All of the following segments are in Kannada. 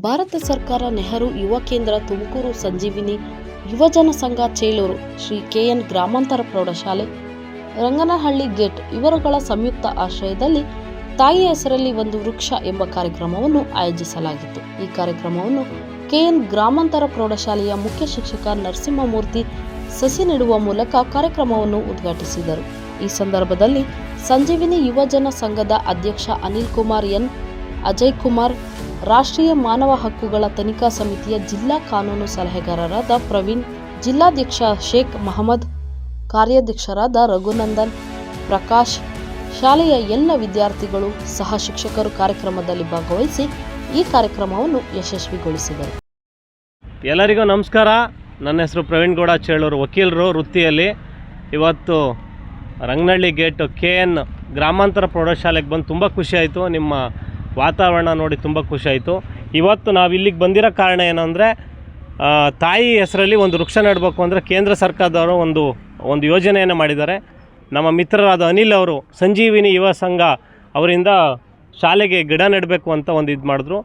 ಭಾರತ ಸರ್ಕಾರ ನೆಹರು ಯುವ ಕೇಂದ್ರ ತುಮಕೂರು ಸಂಜೀವಿನಿ ಯುವಜನ ಸಂಘ ಚೇಳೂರು ಶ್ರೀ ಕೆಎನ್ ಗ್ರಾಮಾಂತರ ಪ್ರೌಢಶಾಲೆ ರಂಗನಹಳ್ಳಿ ಗೇಟ್ ಇವರುಗಳ ಸಂಯುಕ್ತ ಆಶ್ರಯದಲ್ಲಿ ತಾಯಿಯ ಹೆಸರಲ್ಲಿ ಒಂದು ವೃಕ್ಷ ಎಂಬ ಕಾರ್ಯಕ್ರಮವನ್ನು ಆಯೋಜಿಸಲಾಗಿತ್ತು. ಈ ಕಾರ್ಯಕ್ರಮವನ್ನು ಕೆಎನ್ ಗ್ರಾಮಾಂತರ ಪ್ರೌಢಶಾಲೆಯ ಮುಖ್ಯ ಶಿಕ್ಷಕ ನರಸಿಂಹಮೂರ್ತಿ ಸಸಿ ನೆಡುವ ಮೂಲಕ ಕಾರ್ಯಕ್ರಮವನ್ನು ಉದ್ಘಾಟಿಸಿದರು. ಈ ಸಂದರ್ಭದಲ್ಲಿ ಸಂಜೀವಿನಿ ಯುವಜನ ಸಂಘದ ಅಧ್ಯಕ್ಷ ಅನಿಲ್ ಕುಮಾರ್ ಎನ್, ಅಜಯ್ ಕುಮಾರ್, ರಾಷ್ಟ್ರೀಯ ಮಾನವ ಹಕ್ಕುಗಳ ತನಿಖಾ ಸಮಿತಿಯ ಜಿಲ್ಲಾ ಕಾನೂನು ಸಲಹೆಗಾರರಾದ ಪ್ರವೀಣ್, ಜಿಲ್ಲಾಧ್ಯಕ್ಷ ಶೇಖ್ ಮಹಮ್ಮದ್, ಕಾರ್ಯಾಧ್ಯಕ್ಷರಾದ ರಘುನಂದನ್, ಪ್ರಕಾಶ್, ಶಾಲೆಯ ಎಲ್ಲ ವಿದ್ಯಾರ್ಥಿಗಳು ಸಹ ಶಿಕ್ಷಕರು ಕಾರ್ಯಕ್ರಮದಲ್ಲಿ ಭಾಗವಹಿಸಿ ಈ ಕಾರ್ಯಕ್ರಮವನ್ನು ಯಶಸ್ವಿಗೊಳಿಸಿದರು. ಎಲ್ಲರಿಗೂ ನಮಸ್ಕಾರ. ನನ್ನ ಹೆಸರು ಪ್ರವೀಣ್ ಗೌಡ ಚೇಳೂರು, ವಕೀಲರು ವೃತ್ತಿಯಲ್ಲಿ. ಇವತ್ತು ರಂಗನಹಳ್ಳಿ ಗೇಟ್ ಕೆಎನ್ ಗ್ರಾಮಾಂತರ ಪ್ರೌಢಶಾಲೆಗೆ ಬಂದು ತುಂಬ ಖುಷಿಯಾಯಿತು. ನಿಮ್ಮ ವಾತಾವರಣ ನೋಡಿ ತುಂಬ ಖುಷಿಯಾಯಿತು. ಇವತ್ತು ನಾವು ಇಲ್ಲಿಗೆ ಬಂದಿರೋ ಕಾರಣ ಏನಂದರೆ, ತಾಯಿ ಹೆಸರಲ್ಲಿ ಒಂದು ವೃಕ್ಷ ನೆಡಬೇಕು ಅಂದರೆ ಕೇಂದ್ರ ಸರ್ಕಾರದವರು ಒಂದು ಯೋಜನೆಯನ್ನು ಮಾಡಿದ್ದಾರೆ. ನಮ್ಮ ಮಿತ್ರರಾದ ಅನಿಲ್ ಅವರು ಸಂಜೀವಿನಿ ಯುವ ಸಂಘ ಅವರಿಂದ ಶಾಲೆಗೆ ಗಿಡ ನೆಡಬೇಕು ಅಂತ ಒಂದು ಇದು ಮಾಡಿದ್ರು.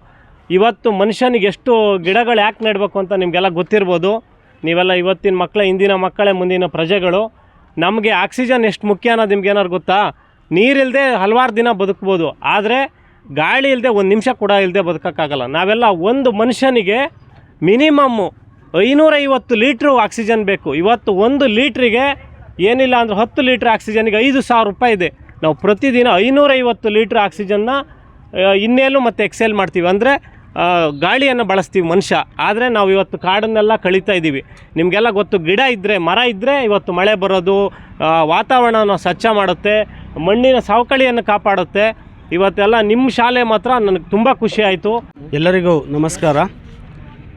ಇವತ್ತು ಮನುಷ್ಯನಿಗೆ ಎಷ್ಟು ಗಿಡಗಳು ಯಾಕೆ ನೆಡಬೇಕು ಅಂತ ನಿಮಗೆಲ್ಲ ಗೊತ್ತಿರ್ಬೋದು. ನೀವೆಲ್ಲ ಇವತ್ತಿನ ಮಕ್ಕಳೇ, ಇಂದಿನ ಮಕ್ಕಳೇ ಮುಂದಿನ ಪ್ರಜೆಗಳು. ನಮಗೆ ಆಕ್ಸಿಜನ್ ಎಷ್ಟು ಮುಖ್ಯ ಅನ್ನೋದು ನಿಮ್ಗೆ ಏನಾದ್ರು ಗೊತ್ತಾ? ನೀರಿಲ್ಲದೆ ಹಲವಾರು ದಿನ ಬದುಕ್ಬೋದು, ಆದರೆ ಗಾಳಿ ಇಲ್ಲದೆ ಒಂದು ನಿಮಿಷ ಕೂಡ ಇಲ್ಲದೆ ಬದುಕೋಕ್ಕಾಗಲ್ಲ. ನಾವೆಲ್ಲ ಒಂದು ಮನುಷ್ಯನಿಗೆ ಮಿನಿಮಮ್ಮು 550 ಲೀಟ್ರು ಆಕ್ಸಿಜನ್ ಬೇಕು. ಇವತ್ತು 1 ಲೀಟ್ರಿಗೆ ಏನಿಲ್ಲ ಅಂದರೆ 10 ಲೀಟ್ರ್ ಆಕ್ಸಿಜನ್ಗೆ 5,000 ರೂಪಾಯಿ ಇದೆ. ನಾವು ಪ್ರತಿದಿನ 550 ಲೀಟ್ರ್ ಆಕ್ಸಿಜನ್ನ ಇನ್ನೇಲು ಮತ್ತು ಎಕ್ಸೆಲ್ ಮಾಡ್ತೀವಿ, ಅಂದರೆ ಗಾಳಿಯನ್ನು ಬಳಸ್ತೀವಿ ಮನುಷ್ಯ. ಆದರೆ ನಾವು ಇವತ್ತು ಕಾಡನ್ನೆಲ್ಲ ಕಳೀತಾ ಇದ್ದೀವಿ. ನಿಮಗೆಲ್ಲ ಗೊತ್ತು, ಗಿಡ ಇದ್ದರೆ, ಮರ ಇದ್ದರೆ ಇವತ್ತು ಮಳೆ ಬರೋದು, ವಾತಾವರಣನ ಸ್ವಚ್ಛ ಮಾಡುತ್ತೆ, ಮಣ್ಣಿನ ಸವಕಳಿಯನ್ನು ಕಾಪಾಡುತ್ತೆ. ಇವತ್ತೆಲ್ಲ ನಿಮ್ಮ ಶಾಲೆ ಮಾತ್ರ ನನಗೆ ತುಂಬ ಖುಷಿ ಆಯಿತು. ಎಲ್ಲರಿಗೂ ನಮಸ್ಕಾರ.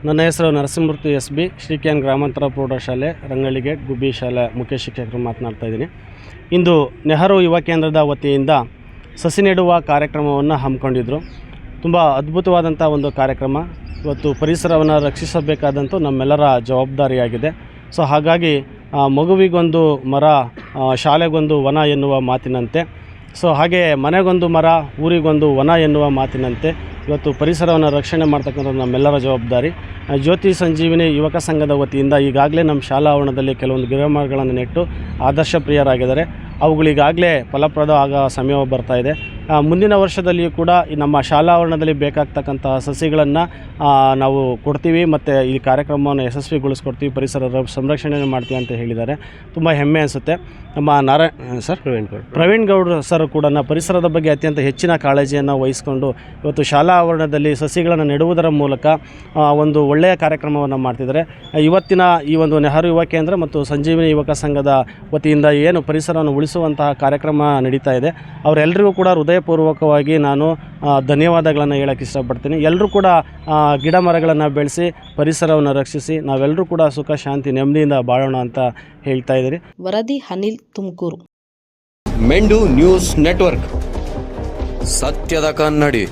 ನನ್ನ ಹೆಸರು Narasimhamurthy S B, Shri KN ಗ್ರಾಮಾಂತರ ಪ್ರೌಢಶಾಲೆ ರಂಗನಹಳ್ಳಿ ಗೇಟ್ ಗುಬ್ಬಿ ಶಾಲೆ ಮುಖ್ಯ ಶಿಕ್ಷಕರು ಮಾತನಾಡ್ತಾ ಇದ್ದೀನಿ. ಇಂದು ನೆಹರು ಯುವ ಕೇಂದ್ರದ ವತಿಯಿಂದ ಸಸಿ ನೆಡುವ ಕಾರ್ಯಕ್ರಮವನ್ನು ಹಮ್ಮಿಕೊಂಡಿದ್ರು. ತುಂಬ ಅದ್ಭುತವಾದಂಥ ಒಂದು ಕಾರ್ಯಕ್ರಮ. ಇವತ್ತು ಪರಿಸರವನ್ನು ರಕ್ಷಿಸಬೇಕಾದಂಥ ನಮ್ಮೆಲ್ಲರ ಜವಾಬ್ದಾರಿಯಾಗಿದೆ. ಸೊ ಹಾಗಾಗಿ ಮಗುವಿಗೊಂದು ಮರ, ಶಾಲೆಗೊಂದು ವನ ಎನ್ನುವ ಮಾತಿನಂತೆ, ಸೊ ಹಾಗೆ ಮನೆಗೊಂದು ಮರ, ಊರಿಗೊಂದು ವನ ಎನ್ನುವ ಮಾತಿನಂತೆ ಇವತ್ತು ಪರಿಸರವನ್ನು ರಕ್ಷಣೆ ಮಾಡ್ತಕ್ಕಂಥದ್ದು ನಮ್ಮೆಲ್ಲರ ಜವಾಬ್ದಾರಿ. ಜ್ಯೋತಿ ಸಂಜೀವಿನಿ ಯುವಕ ಸಂಘದ ವತಿಯಿಂದ ಈಗಾಗಲೇ ನಮ್ಮ ಶಾಲಾ ಆವರಣದಲ್ಲಿ ಕೆಲವೊಂದು ಗಿಡಮರಗಳನ್ನು ನೆಟ್ಟು ಆದರ್ಶ ಪ್ರಿಯರಾಗಿದ್ದಾರೆ. ಅವುಗಳಿಗಾಗಲೇ ಫಲಪ್ರದ ಆಗ ಸಮಯ ಬರ್ತಾಯಿದೆ. ಮುಂದಿನ ವರ್ಷದಲ್ಲಿಯೂ ಕೂಡ ನಮ್ಮ ಶಾಲಾ ಆವರಣದಲ್ಲಿ ಬೇಕಾಗ್ತಕ್ಕಂತಹ ಸಸಿಗಳನ್ನು ನಾವು ಕೊಡ್ತೀವಿ ಮತ್ತು ಈ ಕಾರ್ಯಕ್ರಮವನ್ನು ಯಶಸ್ವಿಗೊಳಿಸ್ಕೊಡ್ತೀವಿ, ಪರಿಸರ ಸಂರಕ್ಷಣೆ ಮಾಡ್ತೀವಿ ಅಂತ ಹೇಳಿದ್ದಾರೆ. ತುಂಬ ಹೆಮ್ಮೆ ಅನಿಸುತ್ತೆ. ನಮ್ಮ ಪ್ರವೀಣ್ ಗೌಡ್ರು ಸರ್ ಕೂಡ ಪರಿಸರದ ಬಗ್ಗೆ ಅತ್ಯಂತ ಹೆಚ್ಚಿನ ಕಾಳಜಿಯನ್ನು ವಹಿಸಿಕೊಂಡು ಇವತ್ತು ಶಾಲಾ ಆವರಣದಲ್ಲಿ ಸಸಿಗಳನ್ನು ನೆಡುವುದರ ಮೂಲಕ ಒಂದು ಒಳ್ಳೆಯ ಕಾರ್ಯಕ್ರಮವನ್ನು ಮಾಡ್ತಿದ್ದಾರೆ. ಇವತ್ತಿನ ಈ ಒಂದು ನೆಹರು ಯುವ ಕೇಂದ್ರ ಮತ್ತು ಸಂಜೀವಿನಿ ಯುವಕ ಸಂಘದ ವತಿಯಿಂದ ಏನು ಪರಿಸರವನ್ನು ಉಳಿಸುವಂತಹ ಕಾರ್ಯಕ್ರಮ ನಡೀತಾ ಇದೆ, ಅವರೆಲ್ಲರಿಗೂ ಕೂಡ ಹೃದಯಪೂರ್ವಕವಾಗಿ ನಾನು ಧನ್ಯವಾದಗಳನ್ನು ಹೇಳೋಕ್ಕೆ ಇಷ್ಟಪಡ್ತೀನಿ. ಎಲ್ಲರೂ ಕೂಡ ಗಿಡ ಮರಗಳನ್ನು ಬೆಳೆಸಿ ಪರಿಸರವನ್ನು ರಕ್ಷಿಸಿ ನಾವೆಲ್ಲರೂ ಕೂಡ ಸುಖ ಶಾಂತಿ ನೆಮ್ಮದಿಯಿಂದ ಬಾಳೋಣ ಅಂತ ಹೇಳ್ತಾ ಇದ್ದೀರಿ. ವರದಿ ಅನಿಲ್, ತುಮಕೂರು. ಮೆಂಡು ನ್ಯೂಸ್ ನೆಟ್ವರ್ಕ್, ಸತ್ಯದ ಕನ್ನಡಿ.